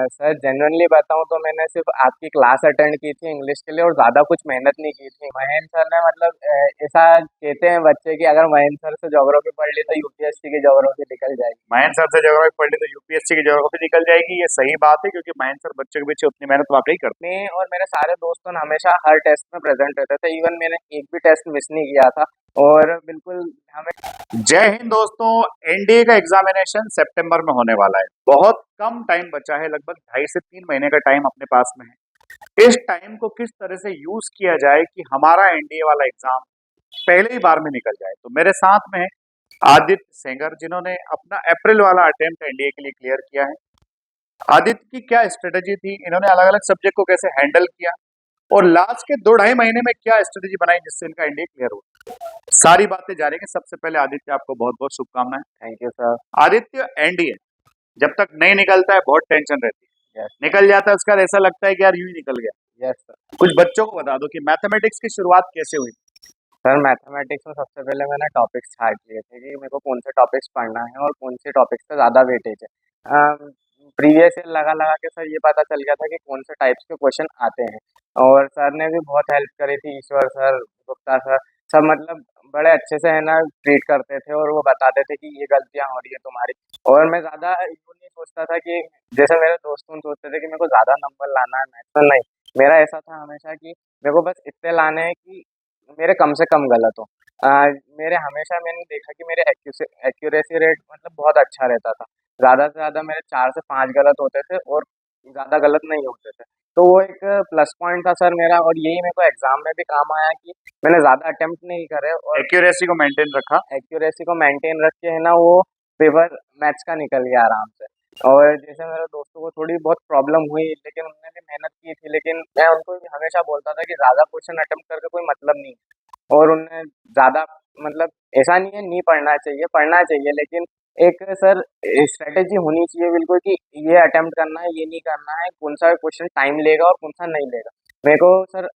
Sir genuinely बताऊं तो मैंने सिर्फ आपकी क्लास अटेंड की थी इंग्लिश के लिए और ज़्यादा कुछ मेहनत नहीं की थी। महेंद्र सर ने मतलब ऐसा कहते हैं बच्चे कि अगर महेंद्र सर से ज्योग्राफी पढ़ ली तो यूपीएससी की ज्योग्राफी निकल जाएगी। महेंद्र सर से ज्योग्राफी पढ़ ली तो यूपीएससी की ज्योग्राफी निकल जाएगी, ये सही बात है क्योंकि महेंद्र सर बच्चों के पीछे उतनी मेहनत वाकई करते मैं और मेरे सारे दोस्तों ने हमेशा हर टेस्ट में प्रेजेंट रहते थे, इवन मैंने एक भी टेस्ट मिस नहीं किया था। और बिल्कुल हमें हैं। जय हिंद दोस्तों, एनडीए का एग्जामिनेशन सितंबर में होने वाला है। बहुत कम टाइम बचा है, लगभग 2.5 से 3 महीने का टाइम अपने पास में है। इस टाइम को किस तरह से यूज किया जाए कि हमारा एनडीए वाला एग्जाम पहले ही बार में निकल जाए। तो मेरे साथ में है आदित्य सेंगर, जिन्होंने अपना अप्रैल वाला अटेम्प्ट एनडीए के लिए क्लियर किया है। आदित्य की क्या स्ट्रेटेजी थी, इन्होंने अलग अलग सब्जेक्ट को कैसे हैंडल किया और लास्ट के 2-2.5 महीने में क्या स्ट्रेटेजी बनाई जिससे इनका एनडीए क्लियर हुआ, सारी बातें जानेंगे। सबसे पहले आदित्य, आपको बहुत बहुत शुभकामनाएं। Thank you sir. Aditya, NDA जब तक नहीं निकलता है बहुत टेंशन रहती है, यस। निकल जाता है उसका ऐसा लगता है कि यार यूं ही निकल गया। Yes sir. कुछ बच्चों को बता दो कि मैथमेटिक्स की शुरुआत कैसे हुई। सर मैथमेटिक्स में सबसे पहले मैंने टॉपिक्स छाट लिए थे कि मेरे को कौन से टॉपिक्स पढ़ना है और कौन से टॉपिक्स पे ज़्यादा वेटेज है। प्रीवियस ईयर लगा लगा के सर ये पता चल गया था कि कौन से टाइप्स के क्वेश्चन आते हैं। और सर ने भी बहुत हेल्प करी थी, ईश्वर सर, गुप्ता सर, सब मतलब बड़े अच्छे से है ना ट्रीट करते थे और वो बताते थे कि ये गलतियाँ हो रही है तुम्हारी। और मैं ज़्यादा यूँ नहीं सोचता था कि जैसे मेरे दोस्त उन सोचते थे कि मेरे को ज़्यादा नंबर लाना है मैथ्स में, नहीं। मेरा ऐसा था हमेशा कि मेरे को बस इतने लाने हैं कि मेरे कम से कम गलत हो। अ, मेरे हमेशा मैंने देखा कि मेरे एक्यूरेसी रेट मतलब बहुत अच्छा रहता था। ज़्यादा से ज़्यादा मेरे 4 से 5 गलत होते थे और ज़्यादा गलत नहीं होते थे। तो वो एक प्लस पॉइंट था सर मेरा और यही मेरे को एग्ज़ाम में भी काम आया कि मैंने ज़्यादा अटेम्प्ट नहीं करे और एक्यूरेसी को मेंटेन रखा। एक्यूरेसी को मेंटेन रख के है ना वो पेपर मैथ्स का निकल गया आराम से। और जैसे मेरे दोस्तों को थोड़ी बहुत प्रॉब्लम हुई लेकिन उन्होंने भी मेहनत की थी, लेकिन मैं उनको भी हमेशा बोलता था कि ज़्यादा क्वेश्चन अटेम्प्ट करके कोई मतलब नहीं है। और उन्हें ज़्यादा मतलब ऐसा नहीं है नहीं पढ़ना चाहिए, लेकिन एक सर स्ट्रेटेजी होनी चाहिए बिल्कुल कि ये अटेम्प्ट करना है, ये नहीं करना है, कौन सा क्वेश्चन टाइम लेगा और कौन सा नहीं लेगा। मेरे को सर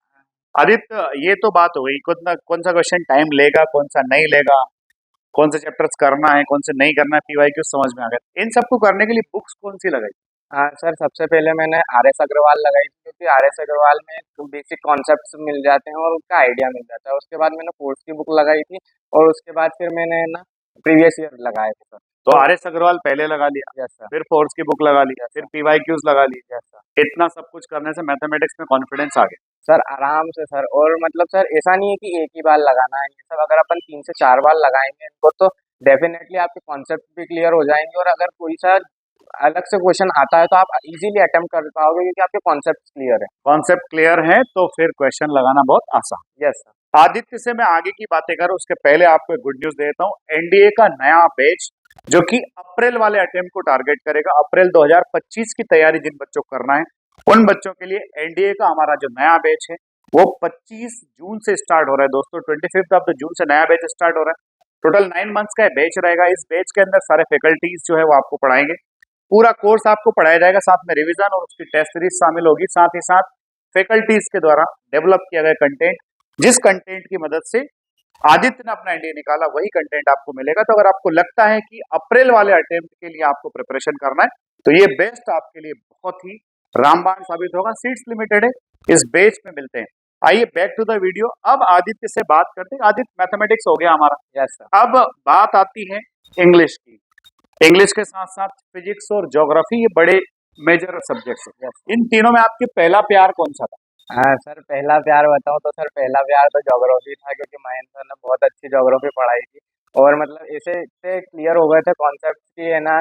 आदित्य, ये तो बात हो गई कौन सा क्वेश्चन टाइम लेगा, कौन सा नहीं लेगा, कौन से चैप्टर्स करना है, कौन से नहीं करना है, पीवाईक्यू समझ में आ गया। इन सबको करने के लिए बुक्स कौन सी लगाई। हाँ सर, सबसे पहले मैंने आर.एस. अग्रवाल लगाई थी क्योंकि आर.एस. अग्रवाल में तो बेसिक कॉन्सेप्ट्स मिल जाते हैं और उनका आइडिया मिल जाता है। उसके बाद मैंने फोर्स की बुक लगाई थी और उसके बाद फिर मैंने ना प्रीवियस ईयर लगाए थे सर। तो तो आर एस अग्रवाल पहले लगा लिया, यस सर। फिर फोर्स की बुक लगा ली, यस फिर सर। पीवाईक्यूज लगा ली। Yes sir. इतना सब कुछ करने से मैथमेटिक्स में कॉन्फिडेंस आ गया। सर आराम से सर, और मतलब सर ऐसा नहीं है कि एक ही बार लगाना है, ये सब अगर अपन 3 से 4 बार लगाएंगे इनको तो डेफिनेटली आपके कॉन्सेप्ट भी क्लियर हो जाएंगे। और अगर कोई सा अलग से क्वेश्चन आता है तो आप इजीली अटेम्प्ट कर पाओगे क्योंकि आपके कॉन्सेप्ट क्लियर है। कॉन्सेप्ट क्लियर है तो फिर क्वेश्चन लगाना बहुत आसान। Yes sir. आदित्य से मैं आगे की बातें करूं उसके पहले आपको एक गुड न्यूज देता हूं। एनडीए का नया बैच जो कि अप्रैल वाले अटेम्प्ट को टारगेट करेगा, अप्रैल 2025 की तैयारी जिन बच्चों को करना है उन बच्चों के लिए एनडीए का हमारा जो नया बैच है वो 25 जून से स्टार्ट हो रहा है। दोस्तों 25 जून से नया बैच स्टार्ट हो रहा है। टोटल 9 मंथ्स का बैच रहेगा। इस बैच के अंदर सारे फैकल्टीज जो है वो आपको पढ़ाएंगे, पूरा कोर्स आपको पढ़ाया जाएगा, साथ में रिवीजन और उसकी टेस्ट सीरीज शामिल होगी। साथ ही साथ फैकल्टीज के द्वारा डेवलप किया गया कंटेंट, जिस कंटेंट की मदद से आदित्य ने अपना एनडीए निकाला वही कंटेंट आपको मिलेगा। तो अगर आपको लगता है कि अप्रैल वाले अटेम्प्ट के लिए आपको प्रिपरेशन करना है तो ये बेस्ट आपके लिए बहुत ही रामबाण साबित होगा। सीट्स लिमिटेड है, इस बेच में मिलते हैं। आइए बैक टू द वीडियो। अब आदित्य से बात करते हैं। आदित्य, मैथमेटिक्स हो गया हमारा, यस सर। अब बात आती है इंग्लिश की। इंग्लिश के साथ साथ फिजिक्स और ज्योग्राफी, ये बड़े मेजर सब्जेक्ट्स हैं। यस। इन तीनों में आपके पहला प्यार कौन सा था। हाँ सर, पहला प्यार बताऊँ तो सर पहला प्यार तो ज्योग्राफी था क्योंकि महेंद्र सर ने बहुत अच्छी ज्योग्राफी पढ़ाई थी। और मतलब ऐसे इतने क्लियर हो गए थे कॉन्सेप्ट की है ना,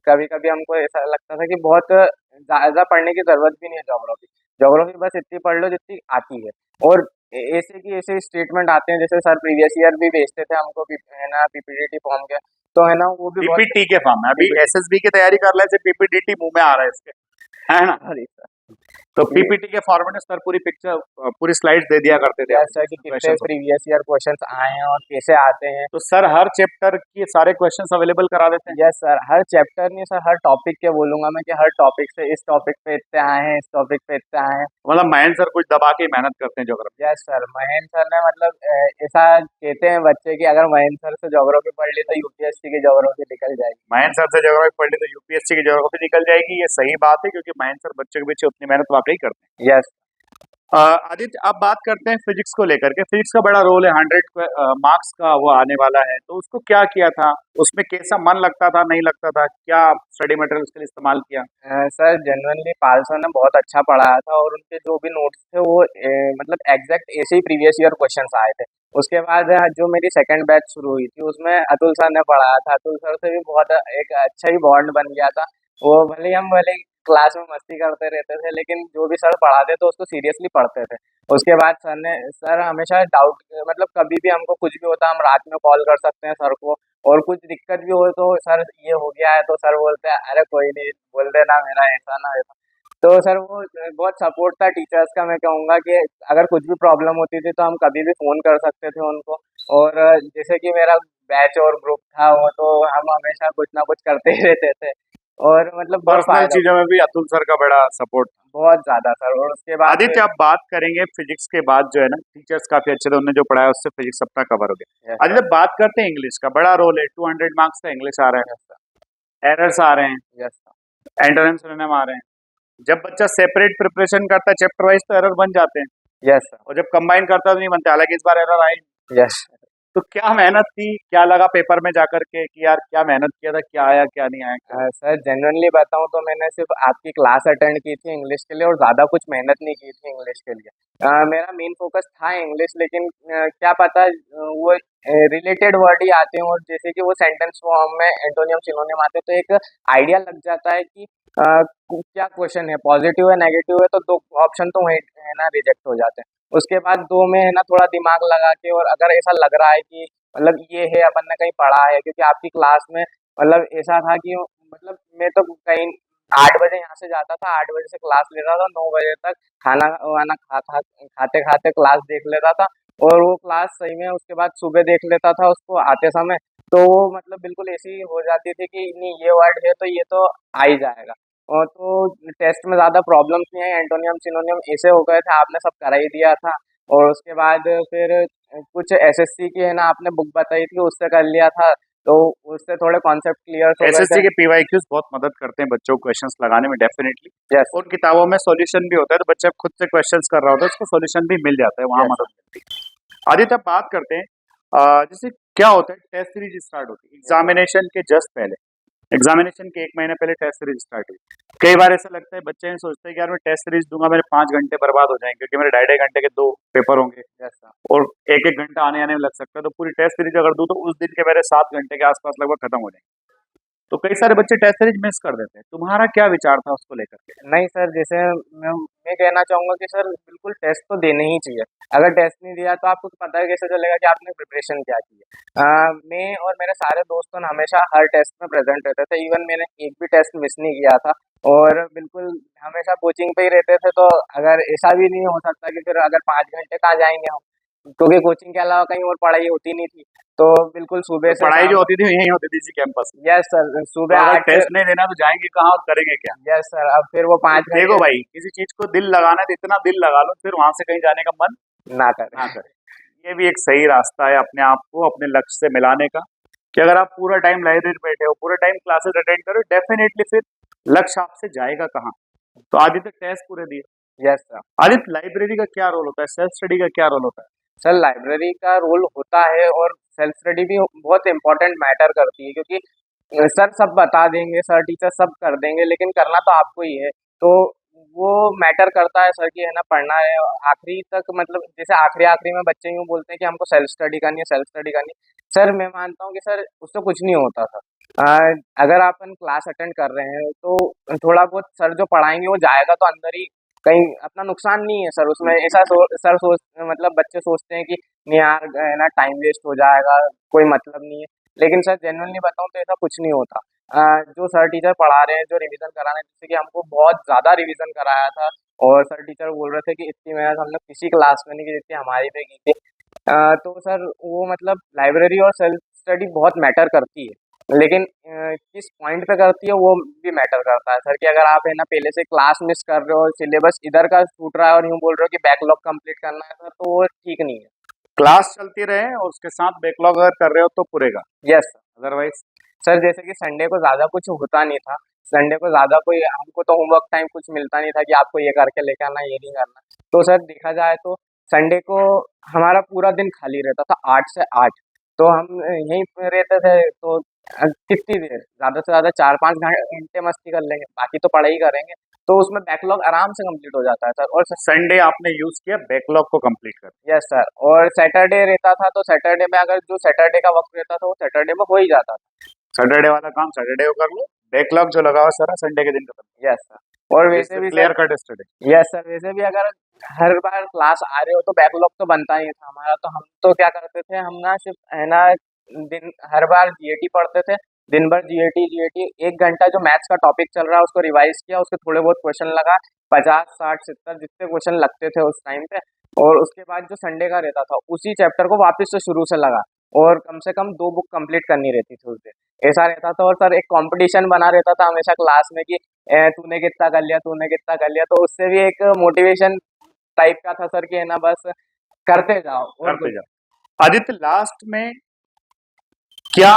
कभी कभी हमको ऐसा लगता था कि बहुत ज़्यादा पढ़ने की ज़रूरत भी नहीं है ज्योग्राफी। ज्योग्राफी बस इतनी पढ़ लो जितनी आती है। और ऐसे की ऐसे स्टेटमेंट आते हैं जैसे सर प्रीवियस ईयर भी भेजते थे हमको है ना पीपीटीटी फॉर्म के, तो है ना वो भी बहुत पीपीटी के फॉर्म में अभी PPT एसएसबी की तैयारी कर रहे थे, पीपीटीटी मुंह में आ रहा है इसके, है ना। Sorry sir. तो पीपीटी के फॉर्मेट में सर पूरी पिक्चर पूरी स्लाइड्स दे दिया करते थे यस सर कि कितने क्वेश्चंस। प्रीवियस ईयर क्वेश्चंस आए हैं और कैसे आते हैं। तो सर हर चैप्टर के सारे क्वेश्चंस अवेलेबल करा देते हैं। यस सर, हर चैप्टर नहीं सर, हर टॉपिक के बोलूंगा मैं कि हर टॉपिक से इस टॉपिक पे इतने आए हैं, इस टॉपिक पे इतने आए हैं। मतलब महेंद्र सर कुछ दबा के मेहनत करते हैं geography. Yes sir, Mahendra sir ने मतलब ऐसा कहते हैं बच्चे कि अगर महेंद्र सर से ज्योग्राफी पढ़ ली तो यूपीएससी की ज्योग्राफी निकल जाएगी। महेंद्र सर से ज्योग्राफी पढ़ ली तो यूपीएससी की ज्योग्राफी निकल जाएगी, ये सही बात है क्योंकि महेंद्र सर बच्चों के पीछे उतनी मेहनत वाकई करते हैं। यस आदित्य अब बात करते हैं फिजिक्स को लेकर के। फिजिक्स का बड़ा रोल है, 100 मार्क्स का वो आने वाला है, तो उसको क्या किया था, उसमें कैसा मन लगता था, नहीं लगता था, क्या स्टडी मटेरियल उसके लिए इस्तेमाल किया? सर जेनुअनली पाल सर ने बहुत अच्छा पढ़ाया था और उनके जो भी नोट्स थे वो मतलब एग्जैक्ट ऐसे ही प्रीवियस ईयर क्वेश्चंस आए थे। उसके बाद जो मेरी सेकंड बैच शुरू हुई थी उसमें अतुल सर ने पढ़ाया था। अतुल सर से भी बहुत एक अच्छा ही बॉन्ड बन गया था। वो भले ही क्लास में मस्ती करते रहते थे लेकिन जो भी सर पढ़ाते थे उसको सीरियसली पढ़ते थे। उसके बाद सर हमेशा डाउट मतलब कभी भी हमको कुछ भी होता है हम रात में कॉल कर सकते हैं सर को, और कुछ दिक्कत भी हो तो सर ये हो गया है तो सर बोलते हैं अरे कोई नहीं, बोल देना मेरा ऐसा ना ऐसा। तो सर वो बहुत सपोर्ट था टीचर्स का। मैं कहूँगा कि अगर कुछ भी प्रॉब्लम होती थी तो हम कभी भी फ़ोन कर सकते थे उनको। और जैसे कि मेरा बैच और ग्रुप था वो तो हम हमेशा कुछ ना कुछ करते ही रहते थे और मतलब बहुत पर्सनल फ़ायदा चीजों में भी अतुल सर का बड़ा सपोर्ट था। बहुत ज़्यादा सर। और उसके बाद आदित्य अब बात करेंगे फिजिक्स के बाद, जो है ना टीचर्स काफी अच्छे थे, उन्होंने जो पढ़ाया उससे फिजिक्स अपना कवर हो गया। यस आदित्य बात करते हैं इंग्लिश का, बड़ा रोल है, 200 मार्क्स का इंग्लिश आ रहा सर, है, एरर्स आ रहे हैं, यस एंटोनिम्स सिनोनिम आ रहे हैं। जब बच्चा सेपरेट प्रिपरेशन करता है चैप्टर वाइज तो एरर बन जाते हैं, सर, यस और जब कंबाइन करता है तो नहीं बनते। हालांकि इस बार एरर आई, सर, यस। तो क्या मेहनत थी, क्या लगा पेपर में जाकर के कि यार क्या मेहनत किया था, क्या आया क्या नहीं आया? सर जेन्युइनली बताऊं तो मैंने सिर्फ आपकी क्लास अटेंड की थी इंग्लिश के लिए और ज़्यादा कुछ मेहनत नहीं की थी इंग्लिश के लिए। मेरा मेन फोकस था इंग्लिश, लेकिन क्या पता वो रिलेटेड वर्ड ही आते हैं और जैसे कि वो सेंटेंस फॉर्म में एंटोनियम सिनोनिम आते हैं तो एक आइडिया लग जाता है कि क्या क्वेश्चन है, पॉजिटिव है नेगेटिव है, तो दो ऑप्शन तो वही है ना रिजेक्ट हो जाते हैं। उसके बाद दो में है ना थोड़ा दिमाग लगा के, और अगर ऐसा लग रहा है कि मतलब ये है अपन ने कहीं पढ़ा है, क्योंकि आपकी क्लास में मतलब ऐसा था कि मतलब मैं तो कहीं 8 बजे यहाँ से जाता था, 8 बजे से क्लास लेता था, 9 बजे तक खाना वाना खाते खाते क्लास देख लेता था। और वो क्लास सही में उसके बाद सुबह देख लेता था उसको आते समय, तो वो मतलब बिल्कुल ऐसी हो जाती थी कि नहीं ये वर्ड है तो ये तो आ ही जाएगा। और तो टेस्ट में ज़्यादा प्रॉब्लम्स नहीं आई, एंटोनियम सिनोनियम ऐसे हो गए थे, आपने सब करा ही दिया था। और उसके बाद फिर कुछ एसएससी की है ना आपने बुक बताई थी उससे कर लिया था, तो उससे थोड़े कॉन्सेप्ट क्लियर हो गए एसएससी थे। के पीवाईक्यूज बहुत मदद करते हैं बच्चों को क्वेश्चंस लगाने में डेफिनेटली। यस उन किताबों में सॉल्यूशन भी होता है, तो बच्चा खुद से क्वेश्चंस कर रहा होता है, उसको सॉल्यूशन भी मिल जाता है, वहां यस मदद मिलती है। आदित्य अब बात करते हैं जैसे क्या होता है, टेस्ट सीरीज स्टार्ट होती है एग्जामिनेशन के जस्ट पहले, एग्जामिनेशन के 1 महीने पहले टेस्ट सीरीज स्टार्ट हुई। कई बार ऐसा लगता है, बच्चे सोचते हैं कि यार मैं टेस्ट सीरीज दूंगा मेरे 5 घंटे बर्बाद हो जाएंगे क्योंकि मेरे 2.5 घंटे के 2 पेपर होंगे यस सर, और एक एक घंटा आने आने में लग सकता है, तो पूरी टेस्ट सीरीज अगर दूं तो उस दिन के मेरे 7 घंटे के आसपास लगभग खत्म हो जाएंगे। तो कई सारे बच्चे टेस्ट सीरीज मिस कर देते हैं, तुम्हारा क्या विचार था उसको लेकर के? नहीं सर, जैसे मैं कहना चाहूँगा कि सर बिल्कुल टेस्ट तो देने ही चाहिए। अगर टेस्ट नहीं दिया तो आपको पता है कैसे चलेगा कि आपने प्रिपरेशन क्या की है। मैं और मेरे सारे दोस्तों ने हमेशा हर टेस्ट में प्रेजेंट रहते थे, इवन मैंने एक भी टेस्ट मिस नहीं किया था। और बिल्कुल हमेशा कोचिंग पे ही रहते थे, तो अगर ऐसा भी नहीं हो सकता कि फिर अगर 5 घंटे कहाँ जाएंगे हम, क्योंकि कोचिंग के अलावा कहीं और पढ़ाई होती नहीं थी। तो बिल्कुल सुबह तो से पढ़ाई जो शाम। होती थी यही होती थी इसी कैंपस में। यस सर, तो सुबह अगर 8 से। टेस्ट नहीं देना तो जाएंगे कहाँ और करेंगे क्या? यस सर, अब फिर वो तो पाँच देखो घंटे भाई, किसी चीज को दिल लगाना है तो इतना दिल लगा लो फिर वहां से कहीं जाने का मन ना करें। ना करे। ये भी एक सही रास्ता है अपने आप को अपने लक्ष्य से मिलाने का, कि अगर आप पूरा टाइम लाइब्रेरी में बैठे हो, पूरा टाइम क्लासेस अटेंड करो, डेफिनेटली फिर लक्ष्य आपसे जाएगा कहाँ? तो आदित्य टेस्ट पूरे दिए। Yes sir. आदित्य लाइब्रेरी का क्या रोल होता है, सेल्फ स्टडी का क्या रोल होता है? सर लाइब्रेरी का रोल होता है और सेल्फ स्टडी भी बहुत इम्पोर्टेंट मैटर करती है, क्योंकि सर सब बता देंगे, सर टीचर सब कर देंगे, लेकिन करना तो आपको ही है। तो वो मैटर करता है सर कि है ना पढ़ना है आखिरी तक, मतलब जैसे आखिरी आखिरी में बच्चे यूँ बोलते हैं कि हमको सेल्फ स्टडी करनी है, सेल्फ स्टडी करनी है। सर मैं मानता हूँ कि सर उससे कुछ नहीं होता था। अगर अपन क्लास अटेंड कर रहे हैं तो थोड़ा बहुत सर जो पढ़ाएंगे वो जाएगा तो अंदर ही, कहीं अपना नुकसान नहीं है सर उसमें। ऐसा सर सोच मतलब बच्चे सोचते हैं कि नहीं यार है ना टाइम वेस्ट हो जाएगा, कोई मतलब नहीं है। लेकिन सर जेन्युइनली बताऊँ तो ऐसा कुछ नहीं होता। जो सर टीचर पढ़ा रहे हैं, जो रिवीजन करा रहे हैं, जैसे कि हमको बहुत ज़्यादा रिवीजन कराया था और सर टीचर बोल रहे थे कि इतनी मेहनत हम लोग किसी क्लास में नहीं की जितनी हमारी पे की थी। तो सर वो मतलब लाइब्रेरी और सेल्फ स्टडी बहुत मैटर करती है, लेकिन किस पॉइंट पे करती है वो भी मैटर करता है सर, कि अगर आप है ना पहले से क्लास मिस कर रहे हो, सिलेबस इधर का छूट रहा है और यूँ बोल रहे हो कि बैकलॉग कंप्लीट करना है सर, तो वो ठीक नहीं है। क्लास चलती रहे और उसके साथ बैकलॉग अगर कर रहे हो तो पूरेगा, यस अदरवाइज सर, जैसे कि संडे को ज़्यादा कुछ होता नहीं था, संडे को ज़्यादा कोई हमको तो होमवर्क टाइम कुछ मिलता नहीं था कि आपको ये करके लेके आना, ये नहीं करना। तो सर देखा जाए तो संडे को हमारा पूरा दिन खाली रहता था 8 से 8, तो हम यहीं पे रहते थे, तो कितनी देर, ज़्यादा से ज़्यादा 4-5 घंटे मस्ती कर लेंगे, बाकी तो पढ़ाई करेंगे, तो उसमें बैकलॉग आराम से कंप्लीट हो जाता है सर। और संडे आपने यूज किया बैकलॉग को कंप्लीट कर। यस सर, और सैटरडे रहता था तो सैटरडे में अगर जो सैटरडे का वक्त रहता था वो सैटरडे में हो ही जाता था। सैटरडे वाला काम सैटरडे को कर लो, बैकलॉग जो लगा हुआ सारा संडे के दिन खत्म। यस सर, और वैसे भी clear sir, cut study. Yes sir, वैसे भी अगर हर बार क्लास आ रहे हो तो बैकलॉग तो बनता ही था हमारा, तो हम तो क्या करते थे, हम ना सिर्फ है ना दिन हर बार जीएटी पढ़ते थे, दिन भर जीएटी जीएटी 1 घंटा जो मैथ्स का टॉपिक चल रहा है उसको रिवाइज किया, उसके थोड़े बहुत क्वेश्चन लगा, 50 60 70 जितने क्वेश्चन लगते थे उस टाइम पे, और उसके बाद जो संडे का रहता था उसी चैप्टर को वापस से शुरू से लगा, और कम से कम 2 बुक कंप्लीट करनी रहती थी उस दिन, ऐसा रहता था। और सर एक कंपटीशन बना रहता था हमेशा क्लास में कि तूने कितना कर लिया, तूने कितना कर लिया, तो उससे भी एक मोटिवेशन टाइप का था सर कि है ना बस करते जाओ और करते कुछ। जाओ। आदित्य, लास्ट में क्या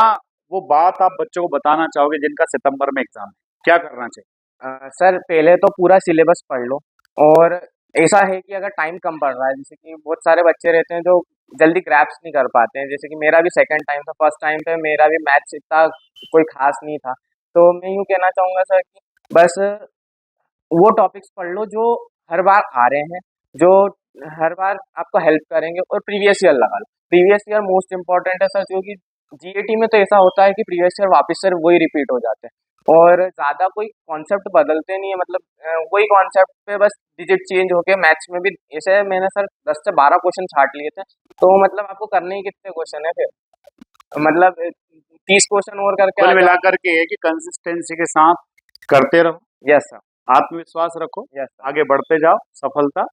वो बात आप बच्चों को बताना चाहोगे जिनका सितंबर में एग्जाम है, क्या करना चाहिए? सर पहले तो पूरा सिलेबस पढ़ लो, और ऐसा है कि अगर टाइम कम पड़ रहा है, जैसे कि बहुत सारे बच्चे रहते हैं जो जल्दी ग्रैप्स नहीं कर पाते हैं, जैसे कि मेरा भी सेकंड टाइम था, फर्स्ट टाइम पे मेरा भी मैथ्स इतना कोई खास नहीं था, तो मैं यूँ कहना चाहूँगा सर कि बस वो टॉपिक्स पढ़ लो जो हर बार आ रहे हैं, जो हर बार आपको हेल्प करेंगे, और प्रीवियस ईयर लगा लो। प्रीवियस ईयर मोस्ट इम्पोर्टेंट है सर, क्योंकि जीएटी में तो ऐसा होता है कि प्रीवियस ईयर वापस से वही रिपीट हो जाते हैं, और ज़्यादा कोई कॉन्सेप्ट बदलते नहीं है, मतलब वही कॉन्सेप्ट पे बस डिजिट चेंज होके मैथ्स में भी ऐसे मैंने सर 10 से 12 क्वेश्चन छाट लिए थे, तो मतलब आपको करने ही कितने क्वेश्चन है फिर, मतलब 30 क्वेश्चन और करके कुल आ जाओ। मिलाकर के है कि कंसिस्टेंसी के साथ करते रहो, यस सर। आत्मविश्वास रखो, यस सर। आगे बढ़ते जाओ, सफलता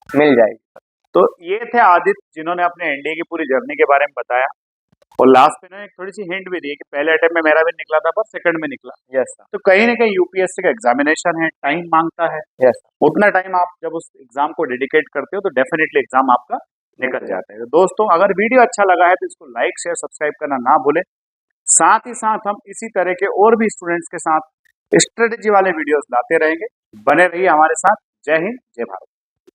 मिल जाएगी। तो ये थे आदित्य, जिन्होंने अपने एनडीए की पूरी जर्नी के बारे में बताया, और लास्ट में ना एक थोड़ी सी हिंट भी दी कि पहले अटेम्प्ट में मेरा भी निकला था पर सेकंड में निकला। Yes sir. तो कहीं ना कहीं यूपीएससी का एग्जामिनेशन है, टाइम मांगता है, यस उतना टाइम आप जब उस एग्जाम को डेडिकेट करते हो तो डेफिनेटली एग्जाम आपका निकल जाता है। तो दोस्तों, अगर वीडियो अच्छा लगा है तो इसको लाइक शेयर सब्सक्राइब करना ना भूलें। साथ ही साथ हम इसी तरह के और भी स्टूडेंट्स के साथ स्ट्रेटेजी वाले वीडियोस लाते रहेंगे। बने रहिए हमारे साथ। जय हिंद, जय भारत।